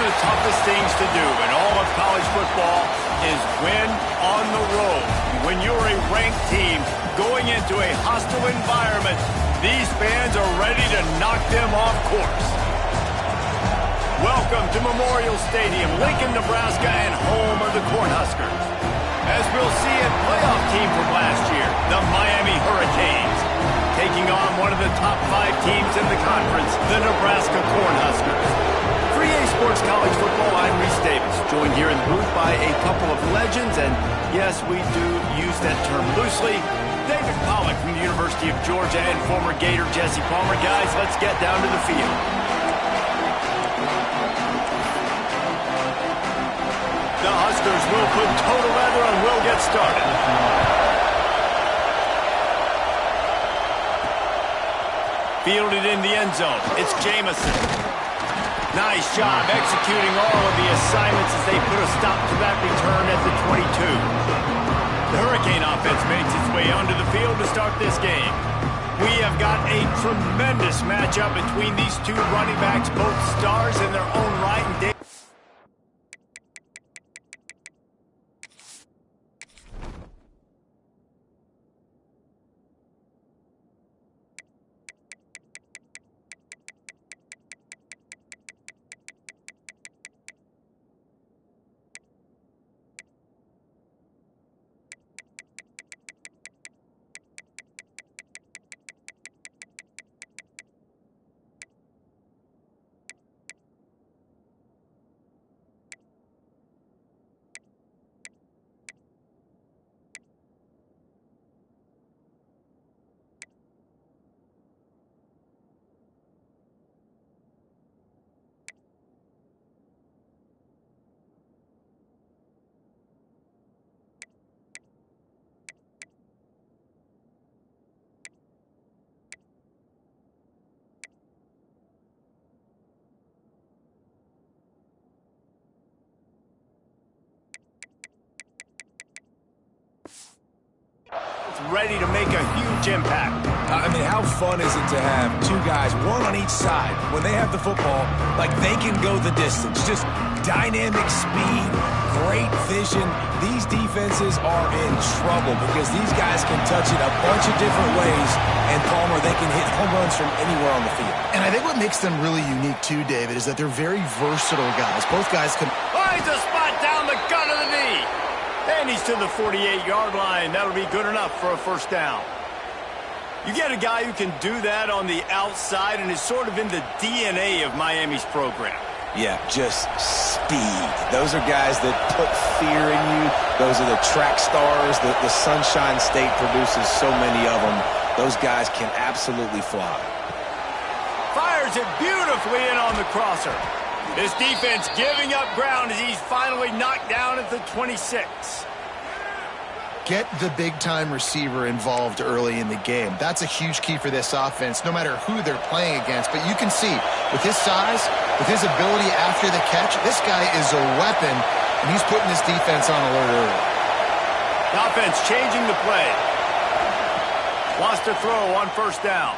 of the toughest things to do in all of college football is win on the road. When you're a ranked team going into a hostile environment, these fans are ready to knock them off course. Welcome to Memorial Stadium, Lincoln, Nebraska, and home of the Cornhuskers. As we'll see a playoff team from last year, the Miami Hurricanes, taking on one of the top 5 teams in the conference, the Nebraska Cornhuskers. For EA Sports College Football, I'm Reese Davis, joined here in the booth by a couple of legends, and yes, we do use that term loosely. David Pollack from the University of Georgia and former Gator Jesse Palmer. Guys, let's get down to the field. The Huskers will put total leather and will get started. Fielded in the end zone. It's Jamison. Nice job executing all of the assignments as they put a stop to that return at the 22. The Hurricane offense makes its way onto the field to start this game. We have got a tremendous matchup between these two running backs, both stars in their own right. And ready to make a huge impact. I mean, how fun is it to have two guys, one on each side, when they have the football, like they can go the distance. Just dynamic speed, great vision. These defenses are in trouble because these guys can touch it a bunch of different ways, and Palmer, they can hit home runs from anywhere on the field. And I think what makes them really unique too, David, is that they're very versatile guys. Both guys can... Finds a spot down the gut of the knee. And he's to the 48-yard line. That'll be good enough for a first down. You get a guy who can do that on the outside and is sort of in the DNA of Miami's program. Yeah, just speed. Those are guys that put fear in you. Those are the track stars. The Sunshine State produces so many of them. Those guys can absolutely fly. Fires it beautifully in on the crosser. This defense giving up ground as he's finally knocked down at the 26. Get the big-time receiver involved early in the game. That's a huge key for this offense, no matter who they're playing against. But you can see, with his size, with his ability after the catch, this guy is a weapon, and he's putting his defense on alert early. The offense changing the play. Wants to throw on first down.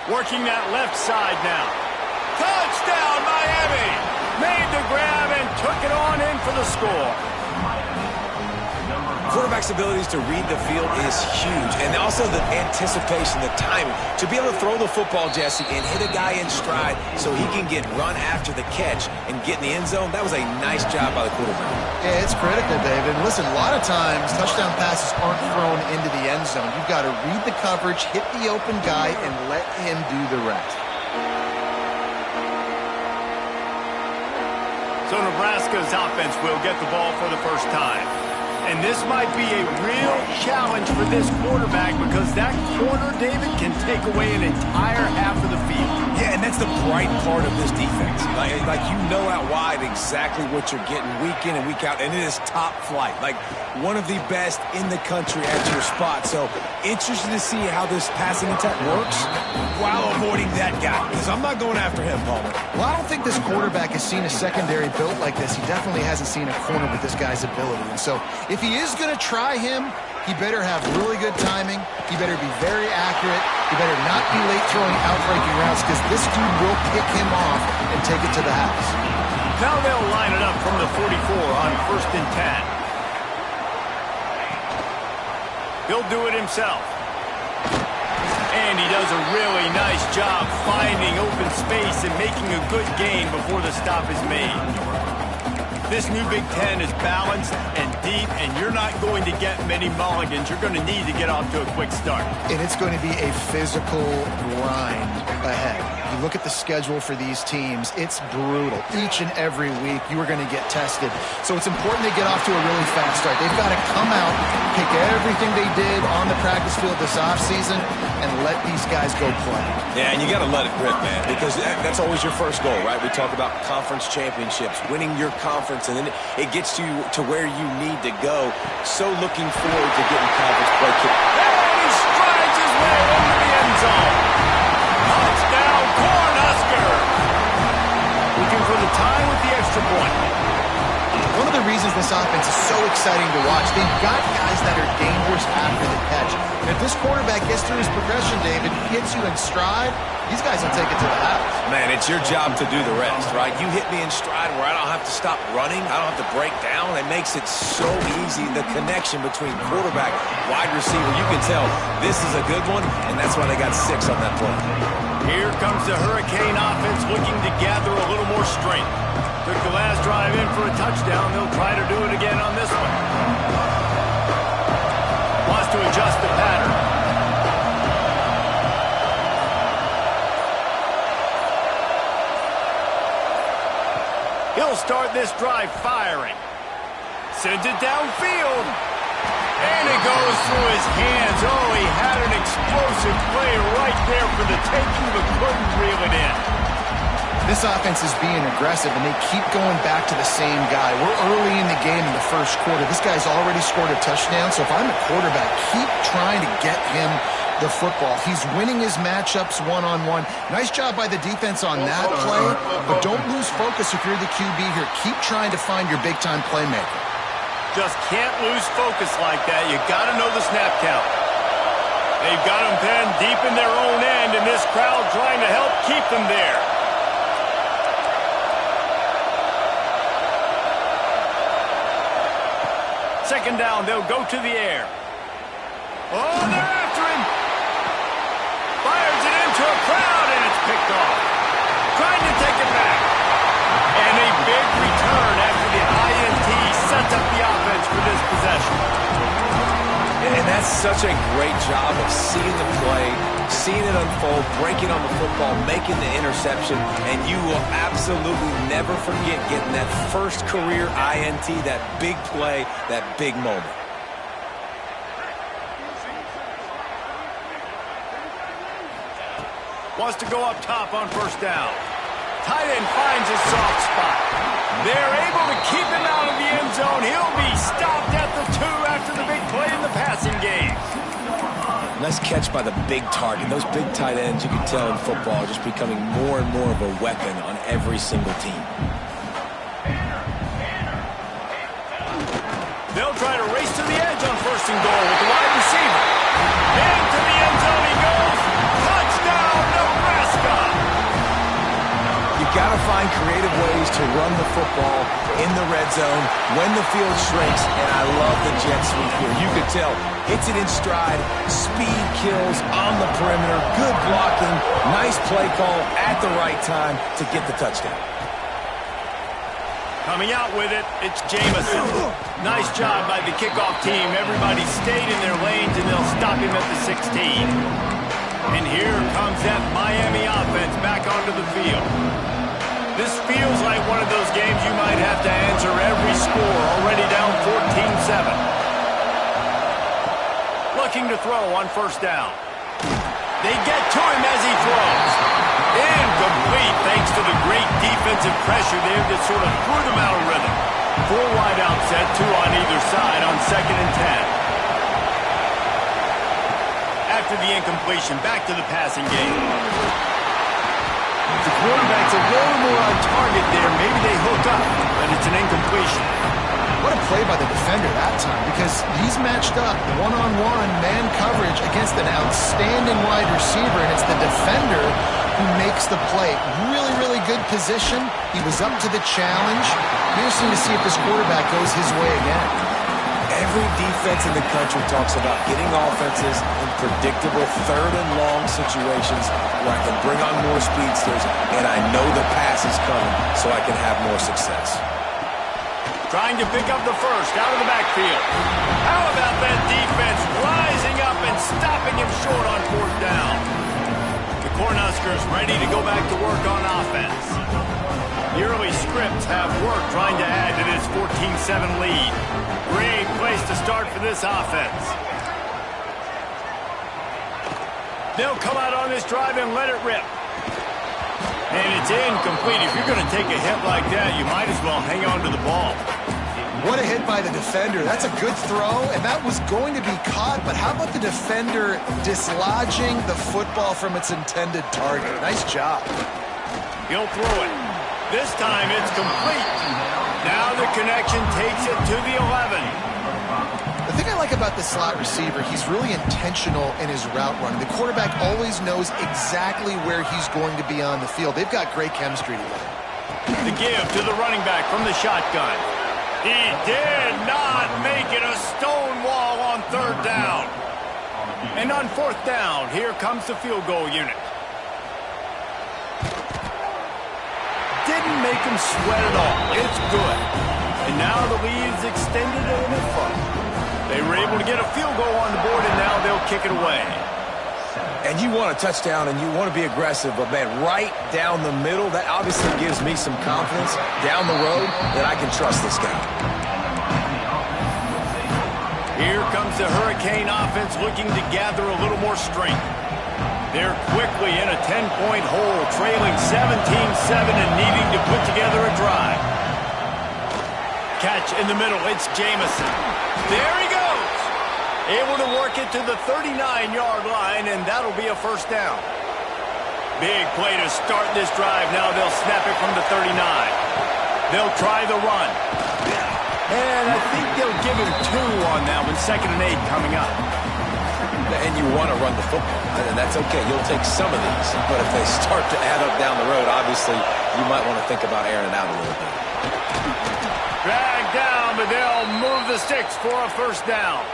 Working that left side now. Touchdown, Miami! Made the grab and took it on in for the score. Quarterback's abilities to read the field is huge, and also the anticipation, the timing. To be able to throw the football, Jesse, and hit a guy in stride so he can get run after the catch and get in the end zone, that was a nice job by the quarterback. Yeah, it's critical, David. Listen, a lot of times touchdown passes aren't thrown into the end zone. You've got to read the coverage, hit the open guy, and let him do the rest. So Nebraska's offense will get the ball for the first time. And this might be a real challenge for this quarterback because that corner, David, can take away an entire half of the field. Yeah, and that's the bright part of this defense. Like you know out wide exactly what you're getting week in and week out, and it is top flight. Like one of the best in the country at your spot. So interested to see how this passing attack works while avoiding that guy. Because I'm not going after him, Palmer. Well, I don't think this quarterback has seen a secondary built like this. He definitely hasn't seen a corner with this guy's ability. And so if he is going to try him, he better have really good timing. He better be very accurate. He better not be late throwing out-breaking routes because this dude will pick him off and take it to the house. Now they'll line it up from the 44 on 1st and 10. He'll do it himself. And he does a really nice job finding open space and making a good gain before the stop is made. This new Big Ten is balanced and deep, and you're not going to get many mulligans. You're going to need to get off to a quick start. And it's going to be a physical grind ahead. You look at the schedule for these teams, it's brutal. Each and every week, you are going to get tested. So it's important to get off to a really fast start. They've got to come out, pick everything they did on the practice field this offseason, and let these guys go play. Yeah, and you got to let it rip, man, because that's always your first goal, right? We talk about conference championships, winning your conference, and then it gets you to where you need to go. So looking forward to getting conference play. And he strides his way into the end zone. Touchdown, Cornhuskers! Looking for the tie with the extra point. One of the reasons this offense is so exciting to watch, they've got guys that are dangerous after the catch. And if this quarterback gets through his progression, David, hits you in stride, these guys will take it to the house. Man, it's your job to do the rest, right? You hit me in stride where I don't have to stop running. I don't have to break down. It makes it so easy. The connection between quarterback, wide receiver, you can tell this is a good one, and that's why they got 6 on that play. Here comes the Hurricane offense looking to gather a little more strength. Took the last drive in for a touchdown. They'll try to do it again on this one. Wants to adjust the pattern. He'll start this drive firing. Sends it downfield. And it goes through his hands. Oh, he had an explosive play right there for the taking, but couldn't reel it in. This offense is being aggressive, and they keep going back to the same guy. We're early in the game in the first quarter. This guy's already scored a touchdown, so if I'm a quarterback, keep trying to get him the football. He's winning his matchups one-on-one. Nice job by the defense on that play, but don't lose focus if you're the QB here. Keep trying to find your big-time playmaker. Just can't lose focus like that. You got to know the snap count. They've got them pinned deep in their own end, and this crowd trying to help keep them there. Second down, they'll go to the air. Oh, they're after him. Fires it into a crowd, and it's picked off. Trying to take it back. And a big return after the INT sets up the offense for this possession. And that's such a great job of seeing the play, seeing it unfold, breaking on the football, making the interception, and you will absolutely never forget getting that first career INT, that big play, that big moment. Wants to go up top on first down. Tight end finds a soft spot. They're able to keep him out of the end zone. He'll be stopped at the 2 after the big play in the passing game. Nice catch by the big target. Those big tight ends, you can tell in football, are just becoming more and more of a weapon on every single team. They'll try to race to the edge on first and goal with the wide receiver. Into the end zone he goes. Touchdown, Nebraska! You've got to find creative ways to run the football in the red zone when the field shrinks, and I love the jet sweep here. You could tell, hits it in stride, speed kills on the perimeter, good blocking, nice play call at the right time to get the touchdown. Coming out with it, it's Jamison. Nice job by the kickoff team. Everybody stayed in their lanes, and they'll stop him at the 16. And here comes that Miami offense back onto the field. This feels like one of those games you might have to answer every score, already down 14-7. Looking to throw on first down. They get to him as he throws. Incomplete thanks to the great defensive pressure there that sort of threw them out of rhythm. 4 wide out set, 2 on either side on 2nd and 10. After the incompletion, back to the passing game. The quarterback's a little more on target there. Maybe they hook up, but it's an incompletion. What a play by the defender that time, because he's matched up one-on-one man coverage against an outstanding wide receiver, and it's the defender who makes the play. Really, really good position. He was up to the challenge. Interesting to see if this quarterback goes his way again. Every defense in the country talks about getting offenses in predictable third and long situations where I can bring on more speedsters and I know the pass is coming so I can have more success. Trying to pick up the first out of the backfield. How about that defense rising up and stopping him short on fourth down? The Cornhuskers ready to go back to work on offense. The early scripts have worked trying to add to this 14-7 lead. Great place to start for this offense. They'll come out on this drive and let it rip. And it's incomplete. If you're going to take a hit like that, you might as well hang on to the ball. What a hit by the defender. That's a good throw, and that was going to be caught, but how about the defender dislodging the football from its intended target? Nice job. He'll throw it. This time it's complete. Now the connection takes it to the 11. The thing I like about the slot receiver, he's really intentional in his route running. The quarterback always knows exactly where he's going to be on the field. They've got great chemistry together. The give to the running back from the shotgun. He did not make it a stone wall on third down. And on fourth down, here comes the field goal unit. Didn't make him sweat at all. It's good. And now the lead is extended a little bit further. They were able to get a field goal on the board, and now they'll kick it away. And you want a touchdown, and you want to be aggressive, but, man, right down the middle, that obviously gives me some confidence down the road that I can trust this guy. Here comes the Hurricane offense looking to gather a little more strength. They're quickly in a 10-point hole, trailing 17-7 and needing to put together a drive. Catch in the middle, it's Jamison. There he goes! Able to work it to the 39-yard line, and that'll be a first down. Big play to start this drive. Now they'll snap it from the 39. They'll try the run. And I think they'll give him 2 on that one, 2nd and 8 coming up. And you want to run the football, and that's okay. You'll take some of these, but if they start to add up down the road, obviously you might want to think about airing it out a little bit. Dragged down, but they'll move the sticks for a first down.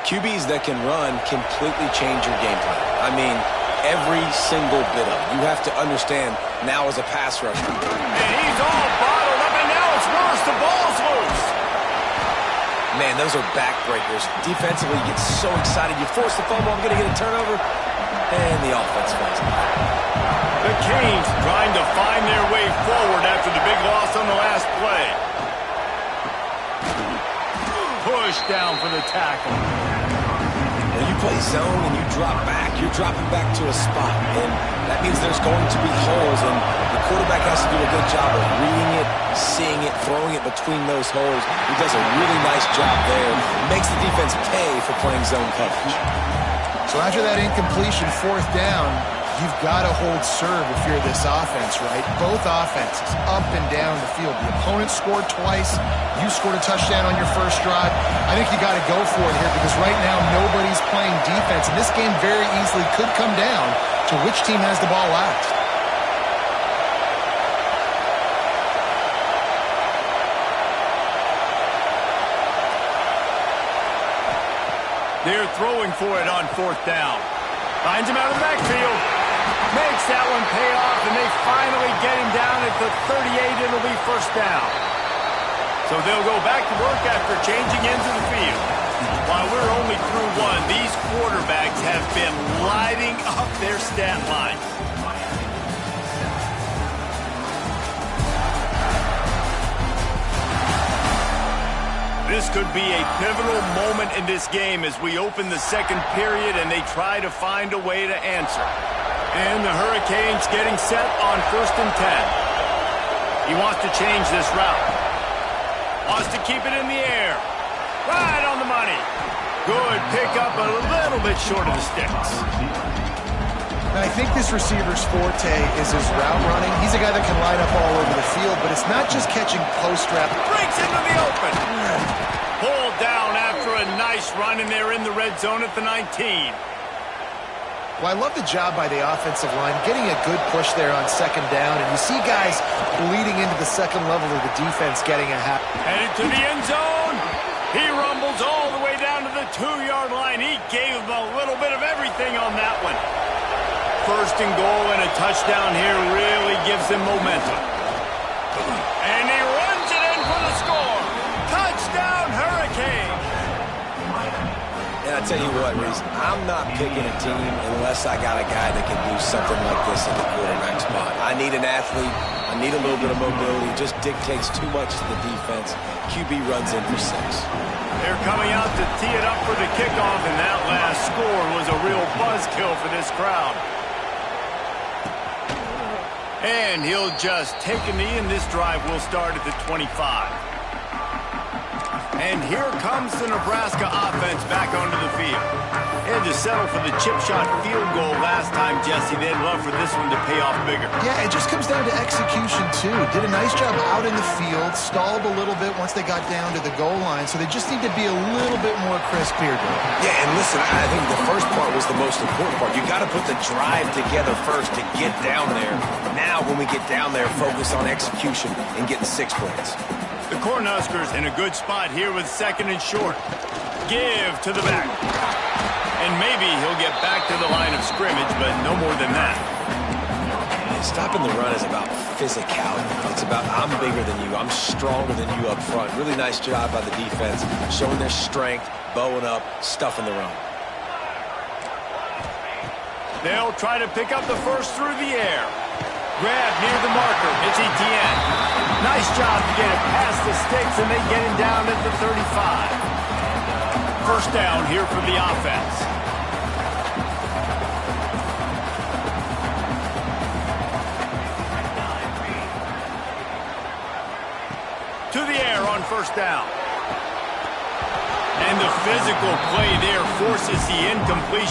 QBs that can run completely change your game plan. I mean, every single bit of it. You have to understand now as a pass rusher. And he's all bottled up, and now it's worse. The ball's loose. Man, those are backbreakers. Defensively, you get so excited. You force the fumble, I'm going to get a turnover, and the offense falls apart. The Canes trying to find their way forward after the big loss on the last play. Push down for the tackle. When you play zone and you drop back, you're dropping back to a spot, and that means there's going to be holes, and the quarterback has to do a good job of reading it, seeing it, throwing it between those holes. He does a really nice job there. Makes the defense pay for playing zone coverage. So after that incompletion, fourth down, you've got to hold serve if you're this offense, right? Both offenses up and down the field. The opponent scored twice. You scored a touchdown on your first drive. I think you got to go for it here because right now nobody's playing defense, and this game very easily could come down to which team has the ball last. They're throwing for it on fourth down. Finds him out of the backfield. Makes that one pay off, and they finally get him down at the 38. It'll be first down. So they'll go back to work after changing ends of the field. While we're only through one, these quarterbacks have been lighting up their stat lines. This could be a pivotal moment in this game as we open the second period and they try to find a way to answer. And the Hurricanes getting set on 1st and 10. He wants to change this route. Wants to keep it in the air. Right on the money. Good pickup, a little bit short of the sticks. And I think this receiver's forte is his route running. He's a guy that can line up all over the field, but it's not just catching post-route. Breaks into the open. Pulled down after a nice run, and they're in the red zone at the 19. Well, I love the job by the offensive line, getting a good push there on second down, and you see guys bleeding into the second level of the defense getting a half. Headed to the end zone. He rumbles all the way down to the 2-yard line. He gave him a little bit of everything on that one. First and goal and a touchdown here really gives him momentum. And he runs it in for the score. Touchdown, Hurricanes. And I tell you what, Reese, I'm not picking a team unless I got a guy that can do something like this in the quarterback spot. I need an athlete. I need a little bit of mobility. It just dictates too much to the defense. QB runs in for 6. They're coming out to tee it up for the kickoff, and that last score was a real buzzkill for this crowd. And he'll just take a knee, and this drive will start at the 25. And here comes the Nebraska offense back onto the field. They had to settle for the chip shot field goal last time, Jesse. They'd love for this one to pay off bigger. Yeah, it just comes down to execution, too. Did a nice job out in the field, stalled a little bit once they got down to the goal line, so they just need to be a little bit more crisp here, Joe. Yeah, and listen, I think the first part was the most important part. You got to put the drive together first to get down there. Now, when we get down there, focus on execution and getting 6 points. The Cornhuskers in a good spot here with second and short. Give to the back. And maybe he'll get back to the line of scrimmage, but no more than that. Stopping the run is about physicality. It's about I'm bigger than you. I'm stronger than you up front. Really nice job by the defense, showing their strength, bowing up, stuffing the run. They'll try to pick up the first through the air. Grab near the marker. It's Etienne. Nice job to get it past the sticks, and they get him down at the 35. First down here for the offense. To the air on first down. And the physical play there forces the incompletion.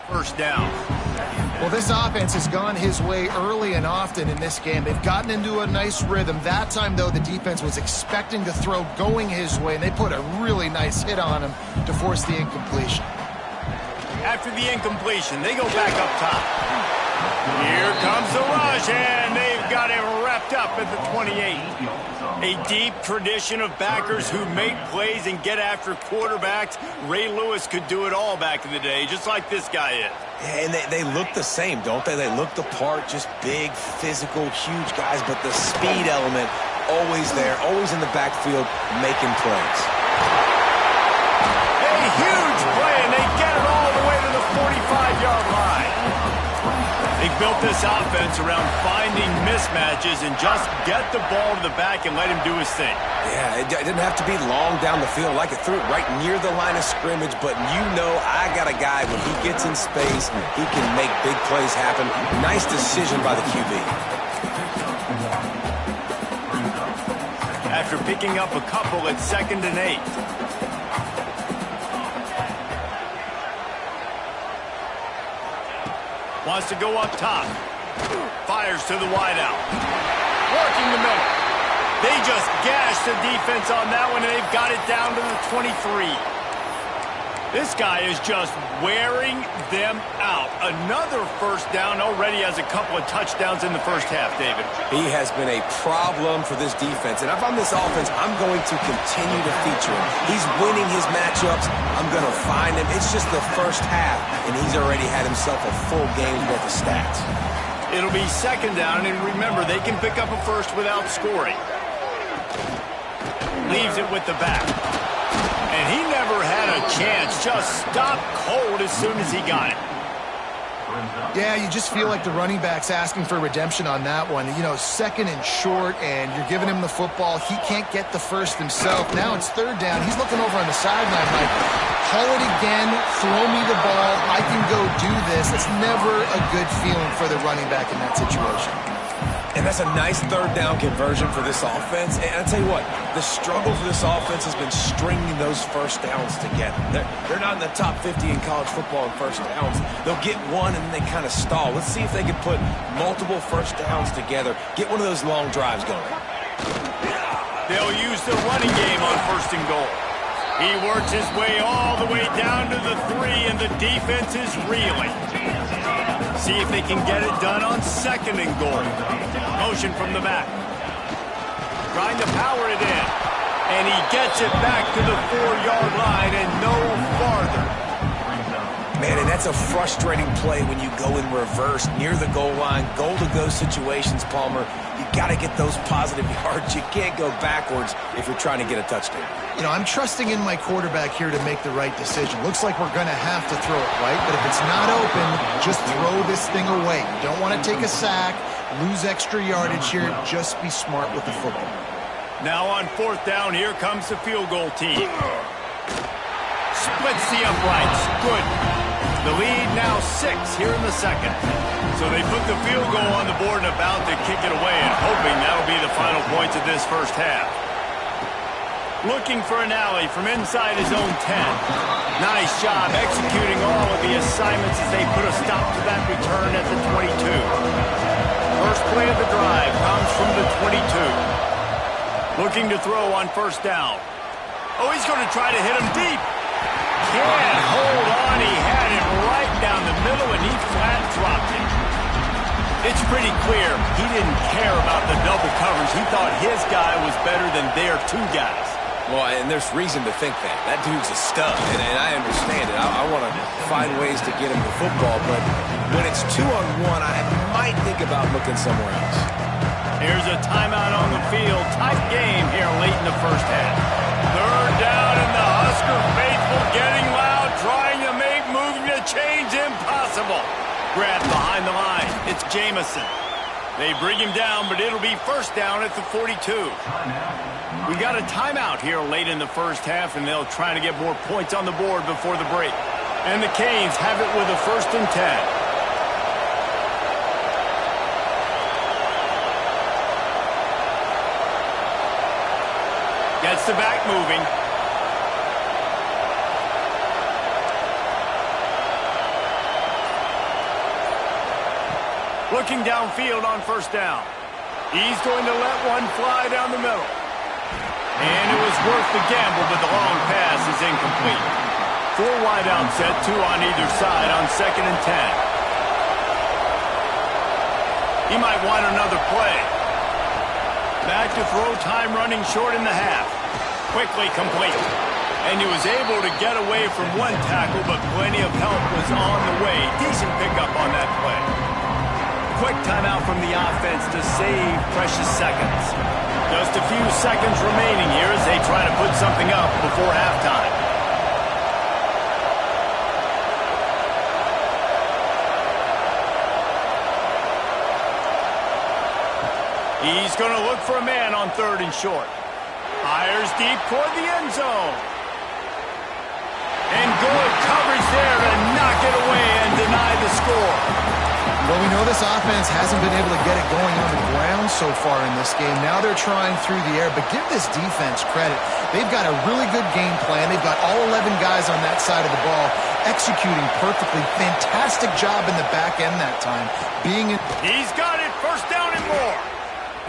First down. Well, this offense has gone his way early and often in this game. They've gotten into a nice rhythm. That time, though, the defense was expecting the throw going his way, and they put a really nice hit on him to force the incompletion. After the incompletion, they go back up top. Here comes the rush, and they've got him wrapped up at the 28. A deep tradition of backers who make plays and get after quarterbacks. Ray Lewis could do it all back in the day, just like this guy is. Yeah, and they look the same, don't they? They look the part, just big, physical, huge guys, but the speed element always there, always in the backfield, making plays. A huge play, and they get it all the way to the 45-yard line. They built this offense around finding mismatches and just get the ball to the back and let him do his thing. Yeah, it didn't have to be long down the field. Like it threw it right near the line of scrimmage, but you know I got a guy, when he gets in space, he can make big plays happen. Nice decision by the QB. After picking up a couple at 2nd and 8. Wants to go up top. Fires to the wideout. Working the middle. They just gashed the defense on that one, and they've got it down to the 23. This guy is just wearing them out. Another first down, already has a couple of touchdowns in the first half, David. He has been a problem for this defense. And if I'm this offense, I'm going to continue to feature him. He's winning his matchups. I'm going to find him. It's just the first half, and he's already had himself a full game's worth of stats. It'll be second down, and remember, they can pick up a first without scoring. Leaves it with the back. And he never had a chance. Just stopped cold as soon as he got it. Yeah, you just feel like the running back's asking for redemption on that one. You know, second and short, and you're giving him the football. He can't get the first himself. Now it's third down. He's looking over on the sideline like, call it again, throw me the ball, I can go do this. It's never a good feeling for the running back in that situation. And that's a nice third down conversion for this offense. And I'll tell you what, the struggle for this offense has been stringing those first downs together. They're not in the top 50 in college football in first downs. They'll get one and then they kind of stall. Let's see if they can put multiple first downs together, get one of those long drives going. They'll use the running game on first and goal. He works his way all the way down to the 3, and the defense is reeling. See if they can get it done on second and goal. Motion from the back. Trying to power it in. And he gets it back to the 4-yard line and no farther. Man, and that's a frustrating play when you go in reverse near the goal line, goal-to-go situations, Palmer. You got to get those positive yards. You can't go backwards if you're trying to get a touchdown. You know, I'm trusting in my quarterback here to make the right decision. Looks like we're going to have to throw it, right? But if it's not open, just throw this thing away. You don't want to take a sack, lose extra yardage here. Just be smart with the football. Now on fourth down, here comes the field goal team. Splits the uprights. Good. The lead now 6 here in the second. So they put the field goal on the board and about to kick it away, and hoping that'll be the final points of this first half. Looking for an alley from inside his own 10. Nice job executing all of the assignments as they put a stop to that return at the 22. First play of the drive comes from the 22. Looking to throw on first down. Oh, he's going to try to hit him deep. Can't hold on. He had it right down the middle, and he flat dropped it. It's pretty clear he didn't care about the double coverage. He thought his guy was better than their 2 guys. Well, and there's reason to think that. That dude's a stud, and I understand it. I want to find ways to get him the football, but when it's 2-on-1, I might think about looking somewhere else. Here's a timeout on the field. Tight game here late in the first half. Third down, and the Husker faithful getting loud, trying to make moving the change impossible. Grabbed behind the line. It's Jamison. They bring him down, but it'll be first down at the 42. We got a timeout here late in the first half, and they'll try to get more points on the board before the break. And the Canes have it with a 1st and 10. Gets the back moving. Looking downfield on first down. He's going to let one fly down the middle. And it was worth the gamble, but the long pass is incomplete. 4 wide out set, 2 on either side on 2nd and 10. He might want another play. Back to throw, time running short in the half. Quickly complete. And he was able to get away from one tackle, but plenty of help was on the way. Decent pickup on that play. Quick timeout from the offense to save precious seconds. Just a few seconds remaining here as they try to put something up before halftime. He's going to look for a man on 3rd and short. Fires deep toward the end zone. And good coverage there to knock it away and deny the score. Well, we know this offense hasn't been able to get it going on the ground so far in this game. Now they're trying through the air, but give this defense credit. They've got a really good game plan. They've got all 11 guys on that side of the ball executing perfectly. Fantastic job in the back end that time. He's got it. First down and more.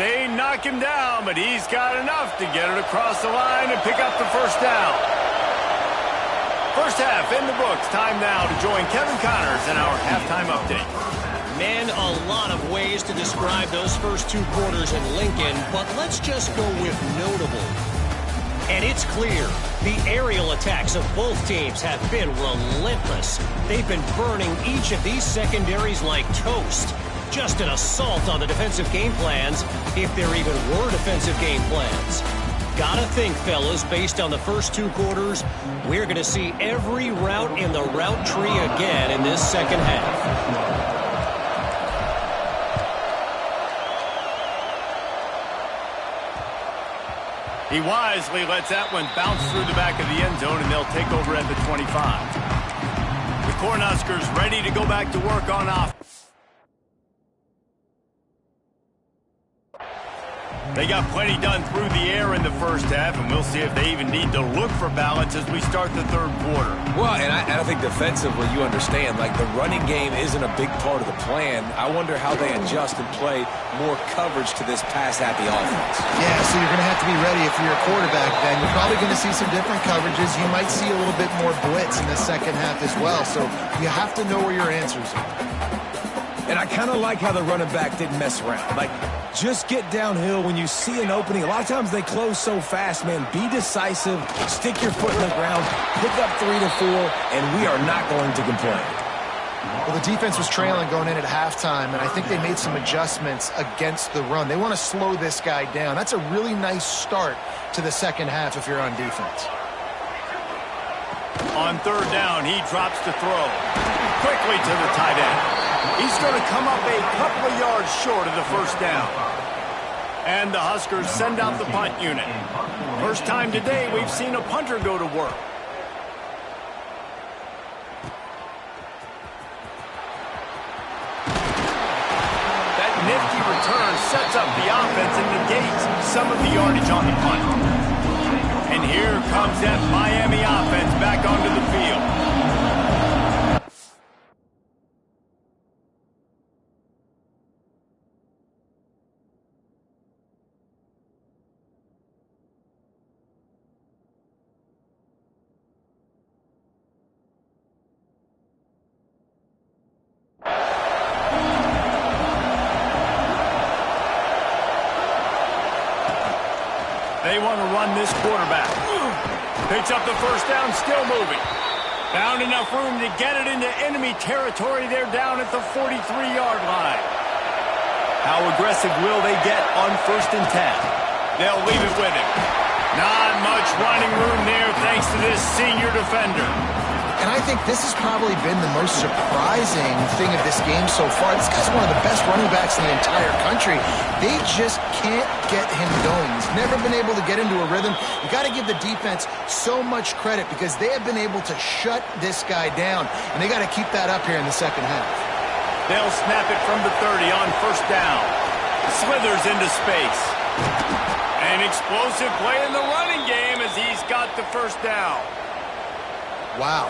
They knock him down, but he's got enough to get it across the line and pick up the first down. First half in the books. Time now to join Kevin Connors in our halftime update. Man, a lot of ways to describe those first 2 quarters in Lincoln, but let's just go with notable. And it's clear, the aerial attacks of both teams have been relentless. They've been burning each of these secondaries like toast. Just an assault on the defensive game plans, if there even were defensive game plans. Gotta think, fellas, based on the first 2 quarters, we're going to see every route in the route tree again in this second half. He wisely lets that one bounce through the back of the end zone, and they'll take over at the 25. The Cornhuskers ready to go back to work on offense. They got plenty done through the air in the first half, and we'll see if they even need to look for balance as we start the third quarter. Well, and I think defensively, you understand, like the running game isn't a big part of the plan. I wonder how they adjust and play more coverage to this pass-happy offense. Yeah, so you're going to have to be ready if you're a quarterback then. You're probably going to see some different coverages. You might see a little bit more blitz in the second half as well, so you have to know where your answers are. And I kind of like how the running back didn't mess around. Like, just get downhill when you see an opening. A lot of times they close so fast, man. Be decisive, stick your foot in the ground, pick up 3 to 4, and we are not going to complain. Well, the defense was trailing going in at halftime, and I think they made some adjustments against the run. They want to slow this guy down. That's a really nice start to the second half if you're on defense. On third down, he drops to throw. Quickly to the tight end. He's going to come up a couple of yards short of the first down. And the Huskers send out the punt unit. First time today we've seen a punter go to work. That nifty return sets up the offense and negates some of the yardage on the punt. And here comes that Miami offense back onto the field. They want to run this quarterback. Picks up the first down, still moving. Found enough room to get it into enemy territory. They're down at the 43-yard line. How aggressive will they get on 1st and 10? They'll leave it with him. Not much running room there thanks to this senior defender. And I think this has probably been the most surprising thing of this game so far. This guy's one of the best running backs in the entire country. They just can't get him going. He's never been able to get into a rhythm. You got to give the defense so much credit because they have been able to shut this guy down, and they got to keep that up here in the second half. They'll snap it from the 30 on first down. Slithers into space. An explosive play in the running game as he's got the first down. Wow.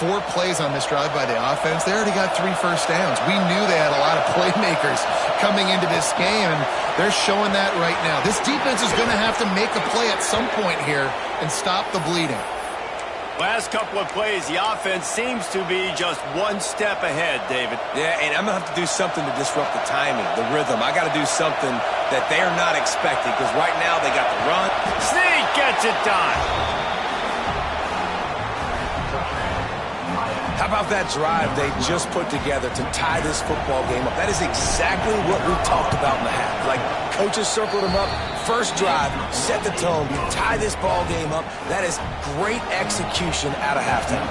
4 plays on this drive by the offense. They already got 3 first downs. We knew they had a lot of playmakers coming into this game, and they're showing that right now. This defense is going to have to make a play at some point here and stop the bleeding. Last couple of plays, the offense seems to be just one step ahead, David. Yeah, and I'm going to have to do something to disrupt the timing, the rhythm. I got to do something that they're not expecting because right now they got the run. Sneak gets it done. How about that drive they just put together to tie this football game up? That is exactly what we talked about in the half. Like, coaches circled them up. First drive, set the tone, tie this ball game up. That is great execution out of halftime.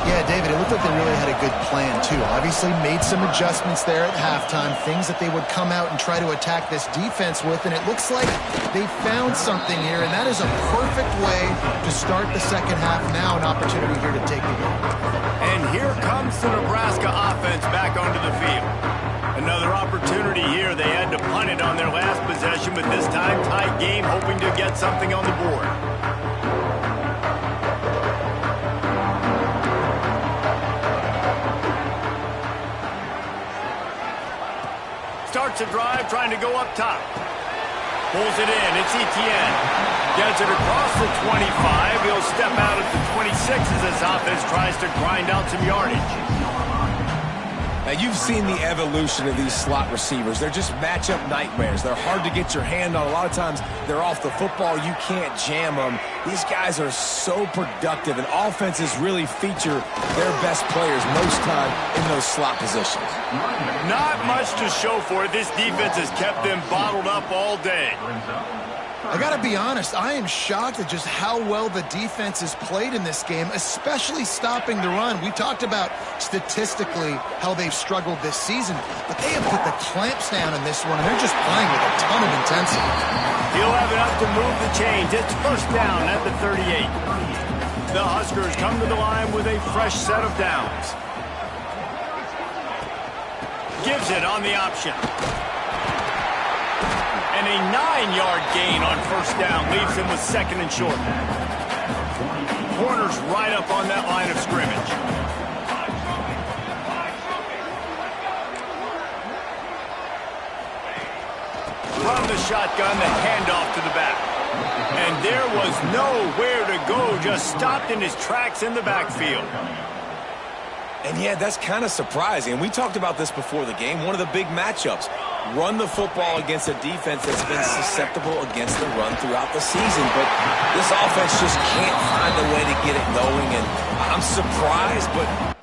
Yeah, David, it looked like they really had a good plan, too. Obviously made some adjustments there at halftime, things that they would come out and try to attack this defense with, and it looks like they found something here, and that is a perfect way to start the second half. Now an opportunity here to take the game. And here comes the Nebraska offense back onto the field. Another opportunity here. They had to punt it on their last possession, but this time tight game, hoping to get something on the board. Starts a drive trying to go up top. Pulls it in. It's Etienne. Gets it across the 25. He'll step out at the 26 as his offense tries to grind out some yardage. Now, you've seen the evolution of these slot receivers. They're just matchup nightmares. They're hard to get your hand on. A lot of times, they're off the football. You can't jam them. These guys are so productive, and offenses really feature their best players most time in those slot positions. Not much to show for it. This defense has kept them bottled up all day. I got to be honest, I am shocked at just how well the defense has played in this game, especially stopping the run. We talked about statistically how they've struggled this season, but they have put the clamps down in this one, and they're just playing with a ton of intensity. He'll have enough to move the chains. It's first down at the 38. The Huskers come to the line with a fresh set of downs. Gives it on the option. And a 9-yard gain on first down leaves him with second and short. Corner's right up on that line of scrimmage. From the shotgun, the handoff to the back. And there was nowhere to go, just stopped in his tracks in the backfield. And yeah, that's kind of surprising. We talked about this before the game. One of the big matchups. Run the football against a defense that's been susceptible against the run throughout the season. But this offense just can't find a way to get it going. And I'm surprised, but...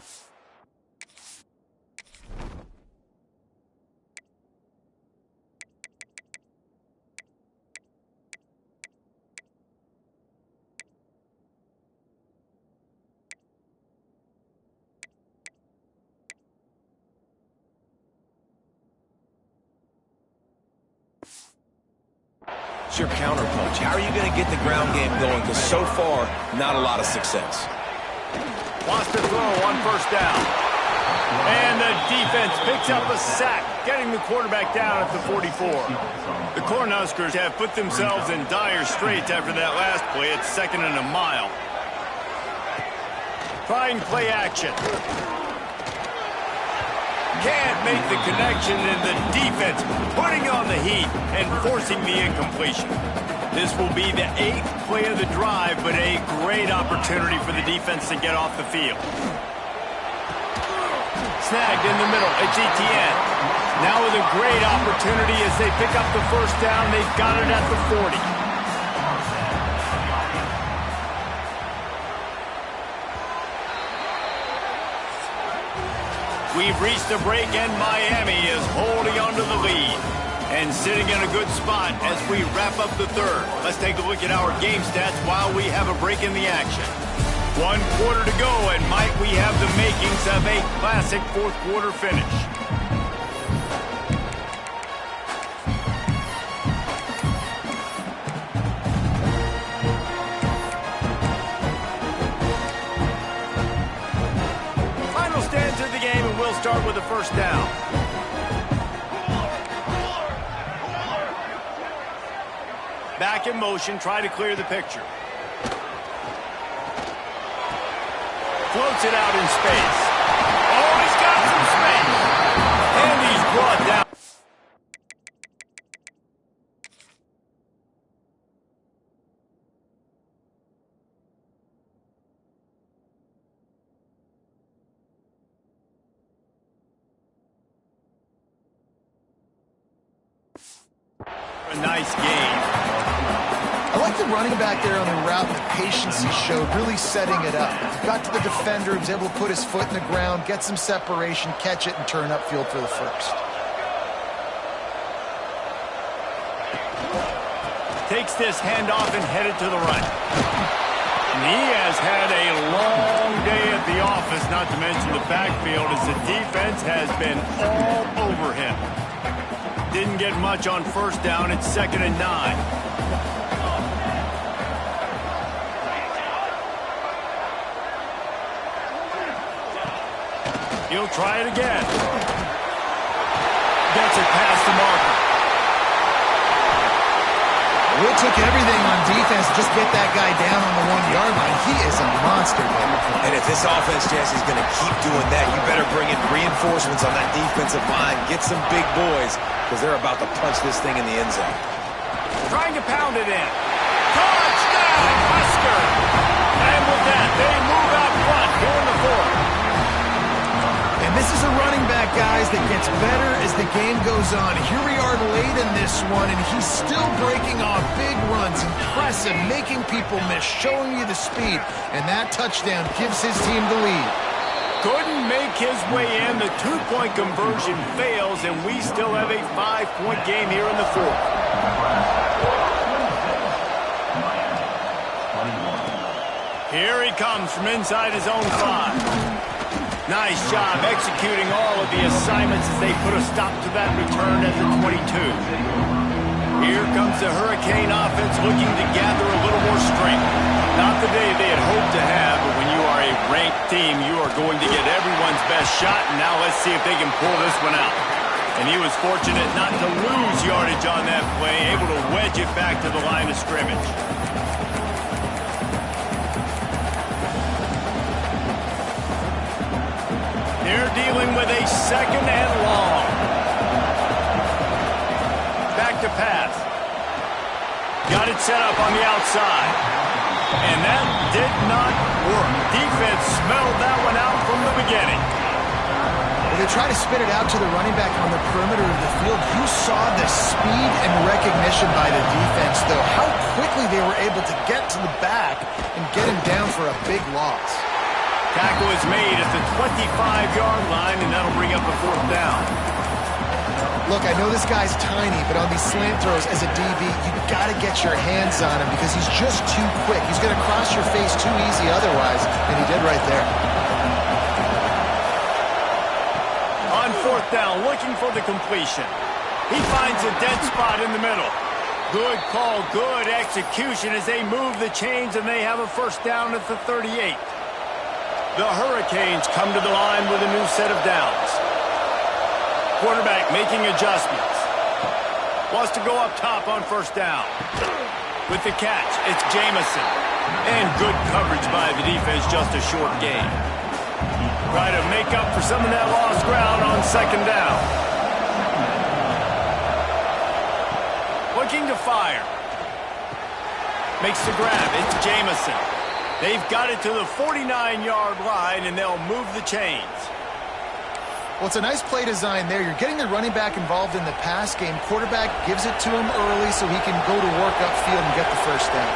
your counterpunch. How are you going to get the ground game going? Because so far, not a lot of success. Wants to throw on first down. And the defense picks up a sack, getting the quarterback down at the 44. The Cornhuskers have put themselves in dire straits after that last play. It's second and a mile. Trying play action. Can't make the connection, and the defense putting on the heat and forcing the incompletion. This will be the 8th play of the drive, but a great opportunity for the defense to get off the field. Snagged in the middle. It's Etienne. Now with a great opportunity as they pick up the first down. They've got it at the 40. We've reached a break, and Miami is holding on to the lead and sitting in a good spot as we wrap up the third. Let's take a look at our game stats while we have a break in the action. 1 quarter to go, and might we have the makings of a classic fourth quarter finish. Final stanza of the game, and we'll start with the first down. Back in motion, try to clear the picture. Floats it out in space. Oh, he's got some space. And he's brought down. A nice game. I like the running back there on the route, the patience he showed, really setting it up. Got to the defender, he was able to put his foot in the ground, get some separation, catch it, and turn upfield for the first. Takes this handoff and headed to the right. And he has had a long day at the office, not to mention the backfield, as the defense has been all over him. Didn't get much on first down. It's 2nd and 9. He'll try it again. Gets it past the marker. It took everything on defense to just get that guy down on the 1-yard line. He is a monster, baby. And if this offense, Jesse, is going to keep doing that, you better bring in reinforcements on that defensive line. Get some big boys, because they're about to punch this thing in the end zone. trying to pound it in. Touchdown, Husker! And with that, they move out front here in the fourth. And this is a running back, guys, that gets better as the game goes on. Here we are late in this one, and he's still breaking off big runs. Impressive, making people miss, showing you the speed. And that touchdown gives his team the lead. Couldn't make his way in. The two-point conversion fails, and we still have a 5-point game here in the fourth. Here he comes from inside his own 5. Nice job executing all of the assignments as they put a stop to that return at the 22. Here comes the Hurricane offense looking to gather a little more strength. Not the day they had hoped to have, but when you are a ranked team, you are going to get everyone's best shot, and now let's see if they can pull this one out. And he was fortunate not to lose yardage on that play, able to wedge it back to the line of scrimmage. They're dealing with a second and long. Back to pass. Got it set up on the outside. And that did not work. Defense smelled that one out from the beginning. Well, they try to spit it out to the running back on the perimeter of the field. You saw the speed and recognition by the defense, though. How quickly they were able to get to the back and get him down for a big loss. Tackle is made at the 25-yard line, and that'll bring up a fourth down. Look, I know this guy's tiny, but on these slant throws as a DB, you got to get your hands on him because he's just too quick. He's going to cross your face too easy otherwise, and he did right there. On fourth down, looking for the completion. He finds a dead spot in the middle. Good call, good execution as they move the chains, and they have a first down at the 38. The Hurricanes come to the line with a new set of downs. Quarterback making adjustments. Wants to go up top on first down. With the catch, it's Jamison. And good coverage by the defense, just a short gain. Try to make up for some of that lost ground on second down. Looking to fire. Makes the grab, it's Jamison. They've got it to the 49-yard line, and they'll move the chains. Well, it's a nice play design there. You're getting the running back involved in the pass game. Quarterback gives it to him early so he can go to work upfield and get the first down.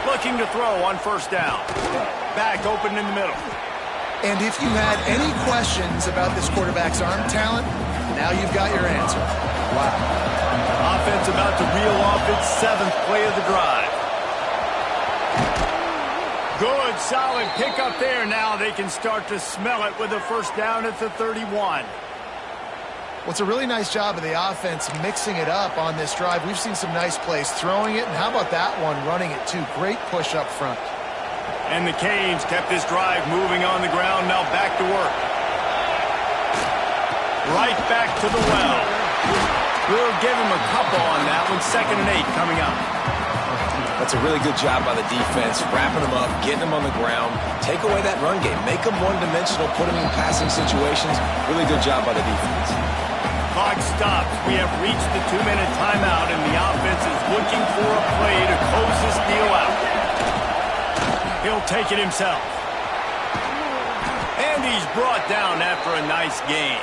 Looking to throw on first down. Back open in the middle. And if you had any questions about this quarterback's arm talent, now you've got your answer. Wow. Offense about to reel off its 7th play of the drive. Good, solid pickup there. Now they can start to smell it with a first down at the 31. Well, it's a really nice job of the offense mixing it up on this drive. We've seen some nice plays throwing it, and how about that one running it too? Great push up front. And the Canes kept this drive moving on the ground. Now back to work. Right back to the well. We'll give him a couple on that one. 2nd and 8 coming up. That's a really good job by the defense, wrapping them up, getting them on the ground, take away that run game, make them one-dimensional, put them in passing situations. Really good job by the defense. Clock stops. We have reached the 2-minute timeout, and the offense is looking for a play to close this deal out. He'll take it himself. And he's brought down after a nice game.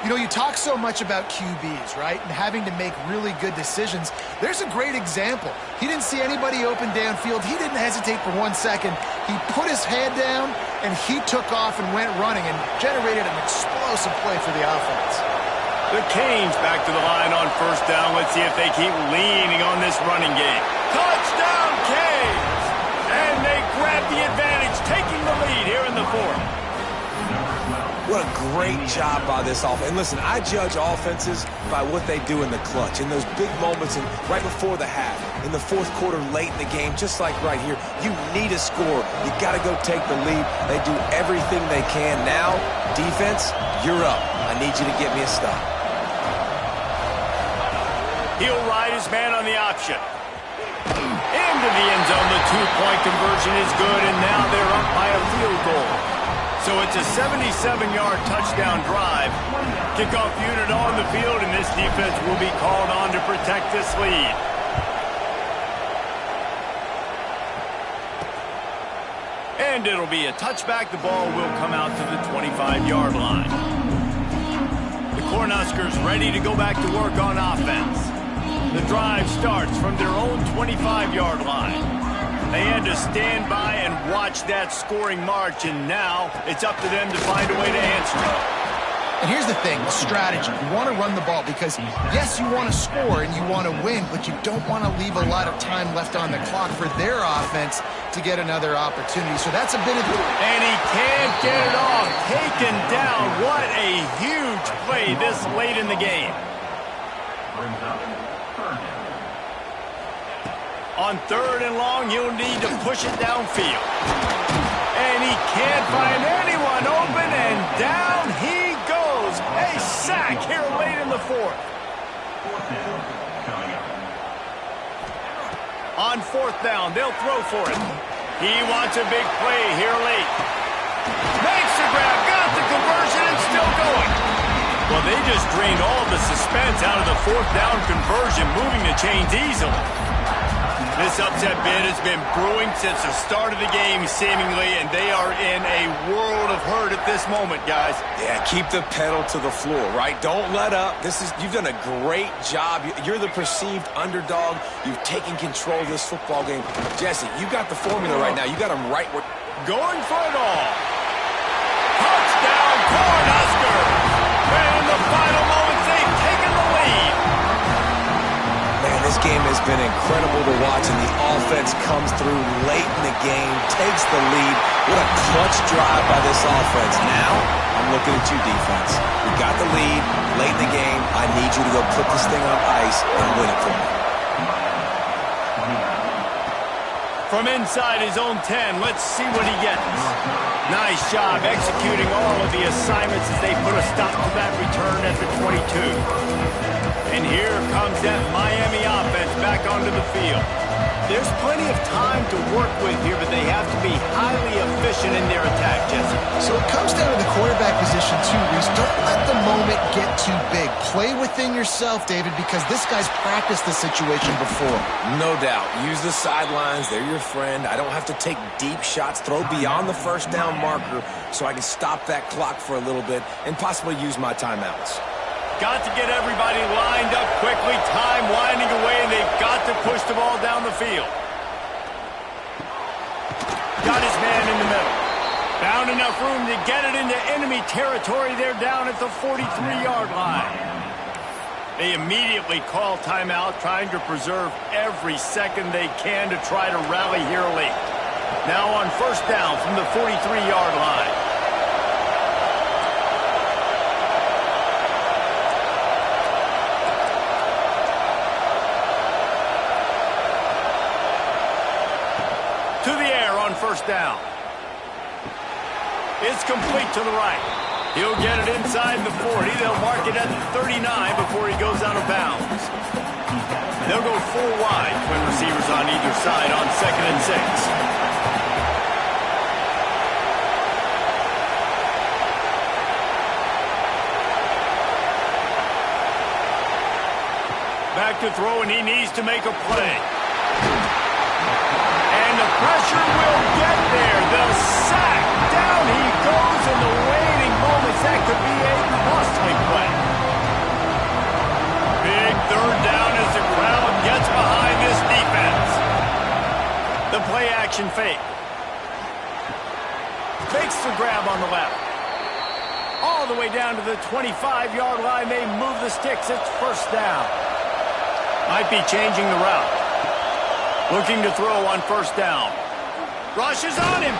You know, you talk so much about QBs, right, and having to make really good decisions. There's a great example. He didn't see anybody open downfield. He didn't hesitate for 1 second. He put his head down, and he took off and went running and generated an explosive play for the offense. The Canes back to the line on first down. Let's see if they keep leaning on this running game. Touchdown, Canes! And they grab the advantage, taking the lead here in the fourth. What a great job by this offense. And listen, I judge offenses by what they do in the clutch, in those big moments and right before the half, in the fourth quarter, late in the game, just like right here. You need a score. You got to go take the lead. They do everything they can. Now, defense, you're up. I need you to get me a stop. He'll ride his man on the option. Into the end zone. The 2-point conversion is good, and now they're up by a field goal. So it's a 77-yard touchdown drive. Kickoff unit on the field, and this defense will be called on to protect this lead. And it'll be a touchback. The ball will come out to the 25-yard line. The Cornhuskers ready to go back to work on offense. The drive starts from their own 25-yard line. They had to stand by and watch that scoring march, and now it's up to them to find a way to answer it. And here's the thing, strategy. You want to run the ball because, yes, you want to score and you want to win, but you don't want to leave a lot of time left on the clock for their offense to get another opportunity. So that's a bit of... And he can't get it off. Taken down. What a huge play this late in the game. On 3rd and long, you'll need to push it downfield. And he can't find anyone open, and down he goes. A sack here late in the 4th. On 4th down, they'll throw for it. He wants a big play here late. Makes the grab, got the conversion, and still going. Well, they just drained all the suspense out of the 4th down conversion, moving the chains easily. This upset bid has been brewing since the start of the game, seemingly, and they are in a world of hurt at this moment, guys. Yeah, keep the pedal to the floor, right? Don't let up. You've done a great job. You're the perceived underdog. You've taken control of this football game. Jesse, you got the formula right now. You got them right where... Going for it all. Touchdown, Cornhuskers! And in the final moments, they've taken the lead. Man, this game has been incredible to watch, and the offense comes through late in the game, takes the lead. What a clutch drive by this offense. Now, I'm looking at you, defense. We got the lead late in the game. I need you to go put this thing on ice and win it for me. From inside his own 10, let's see what he gets. Nice job executing all of the assignments as they put a stop to that return at the 22. And here comes that Miami offense back onto the field. There's plenty of time to work with here, but they have to be highly efficient in their attack, Jesse. So it comes down to the quarterback position too, Reese. Don't let the moment get too big. Play within yourself, David, because this guy's practiced the situation before. No doubt. Use the sidelines. They're your friend. I don't have to take deep shots. Throw beyond the 1st down marker so I can stop that clock for a little bit and possibly use my timeouts. Got to get everybody lined up quickly, time winding away, and they've got to push the ball down the field. Got his man in the middle. Found enough room to get it into enemy territory. They're down at the 43-yard line. They immediately call timeout, trying to preserve every second they can to try to rally here late. Now on 1st down from the 43-yard line. To the air on 1st down. It's complete to the right. He'll get it inside the 40. They'll mark it at the 39 before he goes out of bounds. They'll go full wide, twin receivers on either side on 2nd and 6. Back to throw, and he needs to make a play. And the pressure will get there. The sack. Down he goes in the waning moments. That could be a costly play. Big 3rd down as the crowd gets behind this defense. The play action fake. Fakes the grab on the left. All the way down to the 25-yard line. They move the sticks. It's 1st down. Might be changing the route. Looking to throw on 1st down. Rushes on him.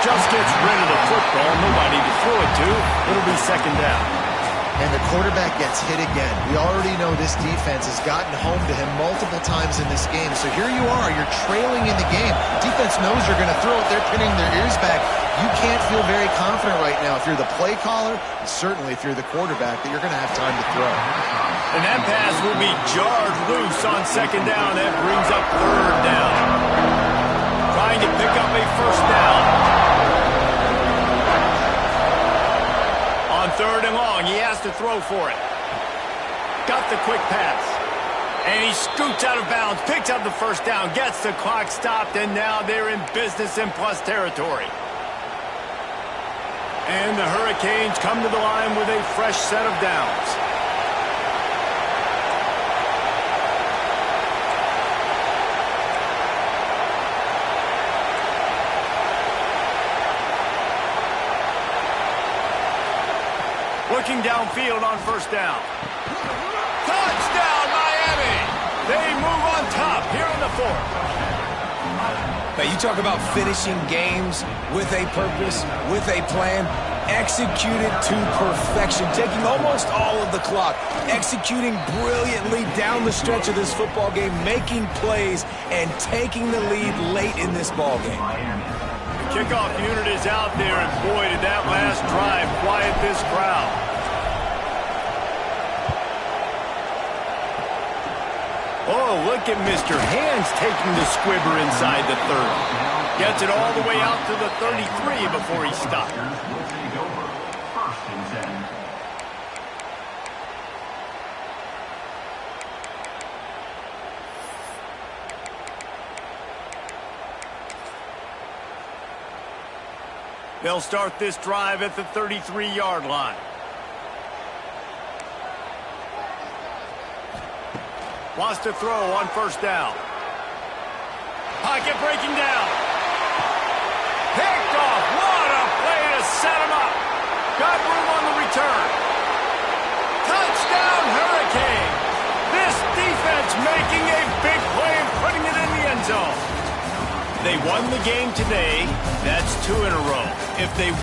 Just gets rid of the football. Nobody to throw it to. It'll be 2nd down. And the quarterback gets hit again. We already know this defense has gotten home to him multiple times in this game. So here you are. You're trailing in the game. Defense knows you're going to throw it. They're pinning their ears back. You can't feel very confident right now if you're the play caller, and certainly if you're the quarterback, that you're going to have time to throw. And that pass will be jarred loose on 2nd down. That brings up 3rd down. Trying to pick up a 1st down. 3rd and long. He has to throw for it. Got the quick pass. And he scoots out of bounds, picks up the first down, gets the clock stopped, and now they're in business in plus territory. And the Hurricanes come to the line with a fresh set of downs. Looking downfield on 1st down. Touchdown, Miami! They move on top here in the 4th. Now, you talk about finishing games with a purpose, with a plan, executed to perfection, taking almost all of the clock, executing brilliantly down the stretch of this football game, making plays, and taking the lead late in this ball game. The kickoff unit is out there, and boy, did that last drive quiet this crowd. Oh, look at Mr. Hands taking the squibber inside the 30. Gets it all the way out to the 33 before he stopped. They'll start this drive at the 33-yard line. Wants to throw on 1st down. Pocket breaking down. Picked off. What a play to set him up. Got room on the return. Touchdown, Hurricane. This defense making a big play and putting it in the end zone. They won the game today. That's 2 in a row. If they